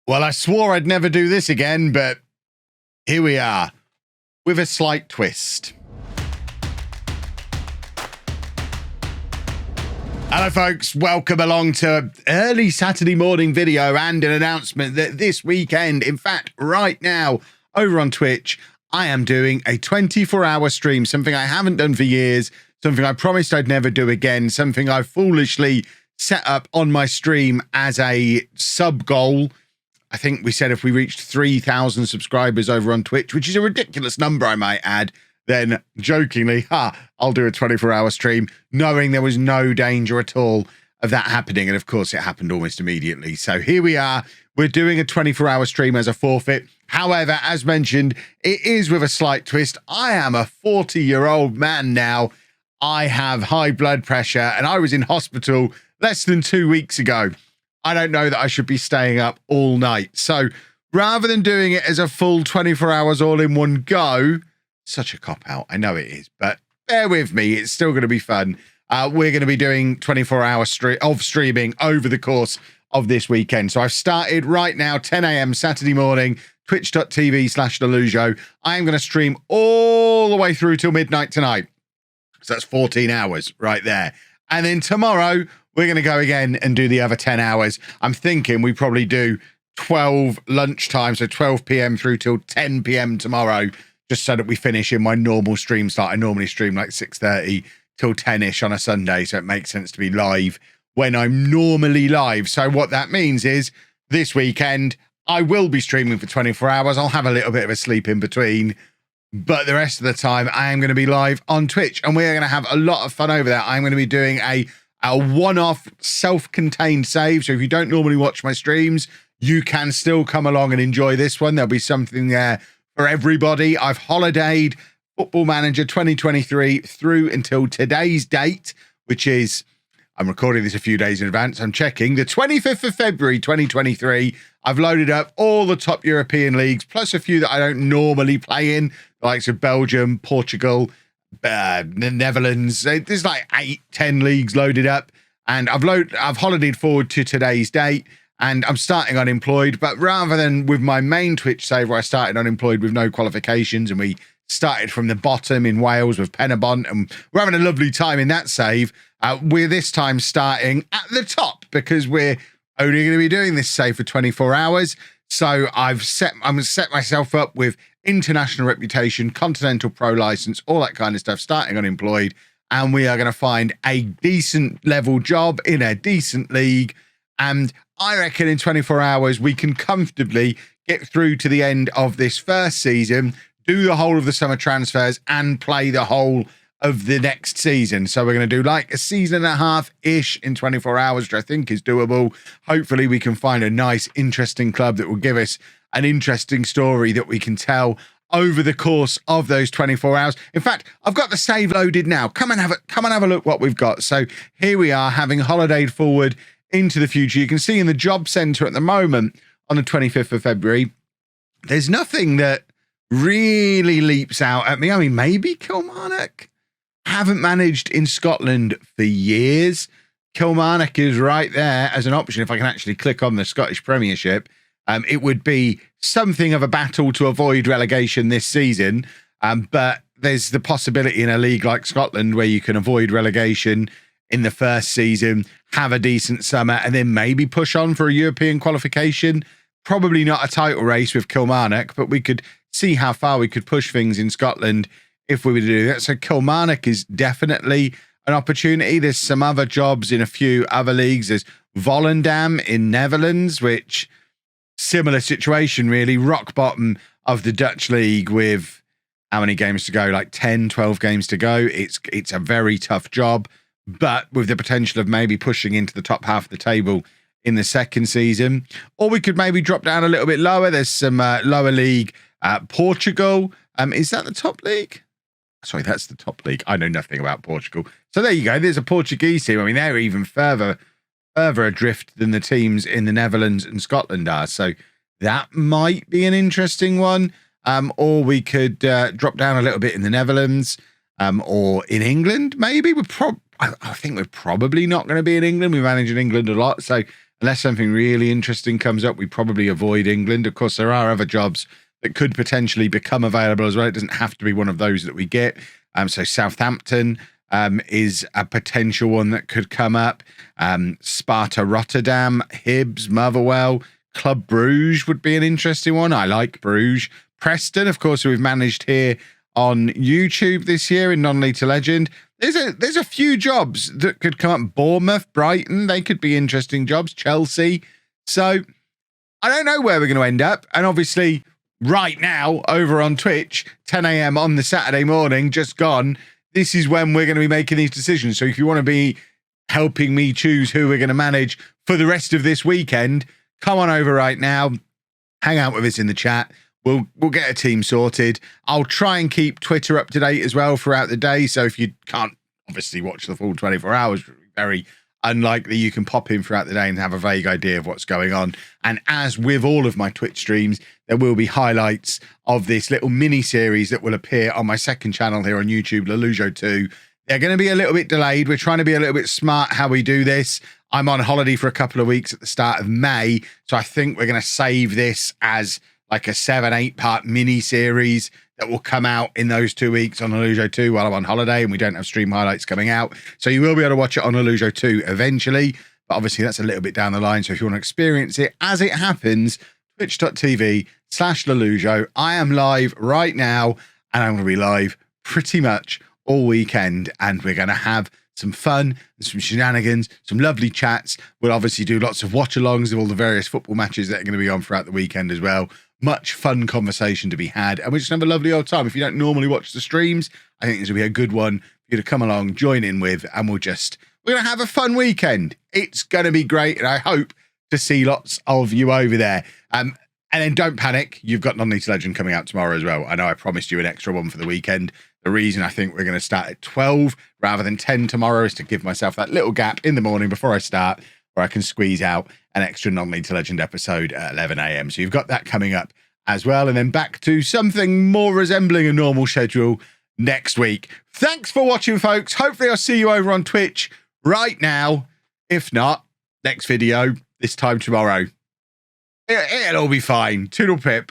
Well, I swore I'd never do this again, but here we are, with a slight twist. Hello, folks. Welcome along to an early Saturday morning video and an announcement that this weekend, in fact, right now, over on Twitch, I am doing a 24-hour stream, something I haven't done for years, something I promised I'd never do again, something I foolishly set up on my stream as a sub-goal. I think we said if we reached 3,000 subscribers over on Twitch, which is a ridiculous number, I might add, then jokingly, I'll do a 24-hour stream, knowing there was no danger at all of that happening. And of course, it happened almost immediately. So here we are. We're doing a 24-hour stream as a forfeit. However, as mentioned, it is with a slight twist. I am a 40-year-old man now. I have high blood pressure, and I was in hospital less than 2 weeks ago. I don't know that I should be staying up all night. So rather than doing it as a full 24 hours all in one go, such a cop-out, I know it is, but bear with me, it's still going to be fun. We're going to be doing 24 hours of streaming over the course of this weekend. So I've started right now, 10 a.m. Saturday morning, twitch.tv/LOLLUJO. I am going to stream all the way through till midnight tonight. So that's 14 hours right there. And then tomorrow, we're going to go again and do the other 10 hours. I'm thinking we probably do 12 lunchtime, so 12 p.m. through till 10 p.m. tomorrow, just so that we finish in my normal stream start. I normally stream like 6:30 till 10-ish on a Sunday, so it makes sense to be live when I'm normally live. So what that means is this weekend, I will be streaming for 24 hours. I'll have a little bit of a sleep in between, but the rest of the time, I am going to be live on Twitch, and we're going to have a lot of fun over there. I'm going to be doing a one-off self-contained save. So if you don't normally watch my streams, you can still come along and enjoy this one. There'll be something there for everybody. I've holidayed Football Manager 2023 through until today's date, which is, I'm recording this a few days in advance. I'm checking the 25th of February, 2023. I've loaded up all the top European leagues, plus a few that I don't normally play in, the likes of Belgium, Portugal, the Netherlands. There's like 8-10 leagues loaded up, and I've holidayed forward to today's date, and I'm starting unemployed. But rather than with my main Twitch save where I started unemployed with no qualifications, and we started from the bottom in Wales with Penabont, and we're having a lovely time in that save, we're this time starting at the top because we're only going to be doing this save for 24 hours. So I'm set myself up with international reputation, continental pro license, all that kind of stuff, starting unemployed. And we are going to find a decent level job in a decent league. And I reckon in 24 hours, we can comfortably get through to the end of this first season, do the whole of the summer transfers, and play the whole of the next season. So we're going to do like a season and a half-ish in 24 hours, which I think is doable. Hopefully we can find a nice, interesting club that will give us an interesting story that we can tell over the course of those 24 hours. In fact, I've got the save loaded now. Come and have a look what we've got. So here we are, having holidayed forward into the future. You can see in the job center at the moment on the 25th of February, there's nothing that really leaps out at me. I mean, maybe Kilmarnock. Haven't managed in Scotland for years. Kilmarnock is right there as an option. If I can actually click on the Scottish Premiership, it would be something of a battle to avoid relegation this season. But there's the possibility in a league like Scotland where you can avoid relegation in the first season, have a decent summer, and then maybe push on for a European qualification. Probably not a title race with Kilmarnock, but we could see how far we could push things in Scotland if we were to do that. So Kilmarnock is definitely an opportunity. There's some other jobs in a few other leagues. There's Volendam in Netherlands, which similar situation really, rock bottom of the Dutch league with how many games to go, like 10, 12 games to go. It's a very tough job, but with the potential of maybe pushing into the top half of the table in the second season. Or we could maybe drop down a little bit lower. There's some lower league, Portugal. Is that the top league? Sorry, that's the top league. I know nothing about Portugal. So there you go. There's a Portuguese team. I mean, they're even further adrift than the teams in the Netherlands and Scotland are. So that might be an interesting one. Or we could drop down a little bit in the Netherlands, or in England, maybe. I think we're probably not going to be in England. We manage in England a lot. So unless something really interesting comes up, we probably avoid England. Of course, there are other jobs that could potentially become available as well. It doesn't have to be one of those that we get. So Southampton is a potential one that could come up. Sparta Rotterdam, Hibs, Motherwell, Club Bruges would be an interesting one. I like Bruges. Preston, of course, who we've managed here on YouTube this year in Non-League to Legend. There's a few jobs that could come up. Bournemouth, Brighton, they could be interesting jobs. Chelsea. So I don't know where we're going to end up. And obviously, right now, over on Twitch, 10 a.m. on the Saturday morning, just gone, this is when we're going to be making these decisions. So if you want to be helping me choose who we're going to manage for the rest of this weekend, come on over right now. Hang out with us in the chat. We'll get a team sorted. I'll try and keep Twitter up to date as well throughout the day. So if you can't obviously watch the full 24 hours, very unlikely, you can pop in throughout the day and have a vague idea of what's going on. And as with all of my Twitch streams, there will be highlights of this little mini series that will appear on my second channel here on YouTube, LOLLUJO 2. They're going to be a little bit delayed. We're trying to be a little bit smart how we do this. I'm on holiday for a couple of weeks at the start of May. So I think we're going to save this as like a 7-8 part mini series that will come out in those 2 weeks on LOLLUJO 2 while I'm on holiday and we don't have stream highlights coming out. So you will be able to watch it on LOLLUJO 2 eventually, but obviously that's a little bit down the line. So if you want to experience it as it happens, twitch.tv/LOLLUJO. I am live right now and I'm going to be live pretty much all weekend and we're going to have some fun, some shenanigans, some lovely chats. We'll obviously do lots of watch-alongs of all the various football matches that are going to be on throughout the weekend as well. Much fun conversation to be had, and we're just going to have a lovely old time. If you don't normally watch the streams, I think this will be a good one for you to come along, join in with, and we're going to have a fun weekend. It's going to be great, and I hope to see lots of you over there. And then don't panic, you've got Non-League to Legend coming out tomorrow as well. I know I promised you an extra one for the weekend. The reason I think we're going to start at 12 rather than 10 tomorrow is to give myself that little gap in the morning before I start where I can squeeze out an extra Non-League to Legend episode at 11 a.m. So you've got that coming up as well. And then back to something more resembling a normal schedule next week. Thanks for watching, folks. Hopefully I'll see you over on Twitch right now. If not, next video, this time tomorrow. It'll all be fine. Toodle pip.